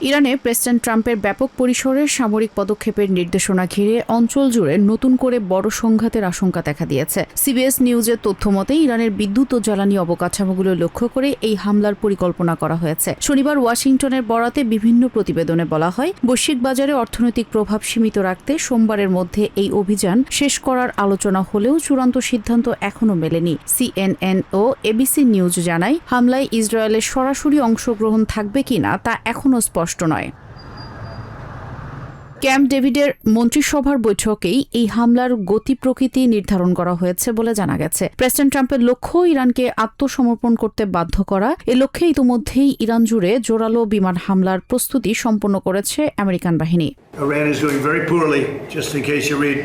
ইরানে প্রেসিডেন্ট ট্রাম্পের ব্যাপক পরিসরের সামরিক পদক্ষেপের নির্দেশনা ঘিরে অঞ্চল জুড়ে নতুন করে বড় সংঘাতের আশঙ্কা দেখা দিয়েছে। সিবিএস নিউজের তথ্যমতে ইরানের বিদ্যুৎ ও জ্বালানি অবকাঠামোগুলো লক্ষ্য করে এই হামলার পরিকল্পনা করা হয়েছে। শনিবার ওয়াশিংটনের বরাতে বিভিন্ন প্রতিবেদনে বলা হয়, বৈশ্বিক বাজারে অর্থনৈতিক প্রভাব সীমিত রাখতে সোমবারের মধ্যে এই অভিযান শেষ করার আলোচনা হলেও চূড়ান্ত সিদ্ধান্ত এখনও মেলেনি। CNN ও ABC নিউজ জানায়, হামলায় ইসরায়েলের সরাসরি অংশগ্রহণ থাকবে কিনা তা এখনও স্পষ্ট নয়। ক্যাম্প ডেভিডের মন্ত্রিসভার বৈঠকেই এই হামলার গতি প্রকৃতি নির্ধারণ করা হয়েছে বলে জানা গেছে। প্রেসিডেন্ট ট্রাম্পের লক্ষ্য ইরানকে আত্মসমর্পণ করতে বাধ্য করা। এ লক্ষ্যে ইতোমধ্যেই ইরান জুড়ে জোরালো বিমান হামলার প্রস্তুতি সম্পন্ন করেছে আমেরিকান বাহিনী। Iran is doing very poorly. Just in case you read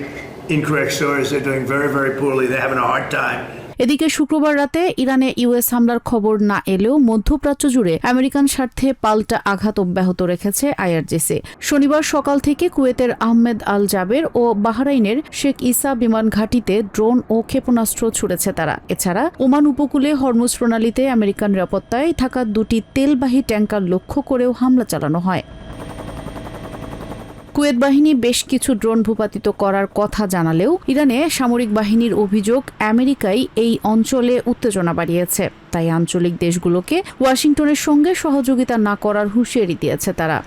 incorrect stories, they're doing very, very poorly. They're having a hard time. এদিকে শুক্রবার রাতে ইরানে ইউএস হামলার খবর না এলেও মধ্যপ্রাচ্য জুড়ে আমেরিকান স্বার্থে পাল্টা আঘাত অব্যাহত রেখেছে IRGC। শনিবার সকাল থেকে কুয়েতের আহমেদ আল জাবের ও বাহরাইনের শেখ ইসা বিমান ঘাঁটিতে ড্রোন ও ক্ষেপণাস্ত্র ছুড়েছে তারা। এছাড়া ওমান উপকূলে হরমুজ প্রণালীতে আমেরিকান নিরাপত্তায় থাকা দুটি তেলবাহী ট্যাঙ্কার লক্ষ্য করেও হামলা চালানো হয়। কুয়েত বাহিনী বেশ কিছু ড্রোন ভূপাতিত করার কথা জানালেও ইরানে সামরিক বাহিনীর অভিযোগ, আমেরিকাই এই অঞ্চলে উত্তেজনা বাড়িয়েছে। তাই আঞ্চলিক দেশগুলোকে ওয়াশিংটনের সঙ্গে সহযোগিতা না করার হুঁশিয়ারি দিয়েছে তারা।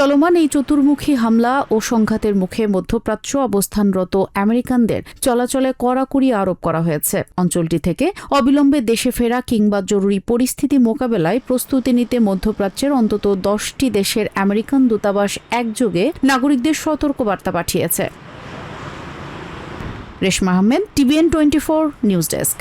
চলমান এই চতুর্মুখী হামলা ও সংঘাতের মুখে মধ্যপ্রাচ্য অবস্থানরত আমেরিকানদের চলাচলে কড়াকড়ি আরোপ করা হয়েছে। অঞ্চলটি থেকে অবিলম্বে দেশে ফেরা কিংবা জরুরি পরিস্থিতি মোকাবেলায় প্রস্তুতি নিতে মধ্যপ্রাচ্যের অন্তত 10টি দেশের আমেরিকান দূতাবাস একযোগে নাগরিকদের সতর্কবার্তা পাঠিয়েছে। Reshma Ahmed, TVN 24 news desk.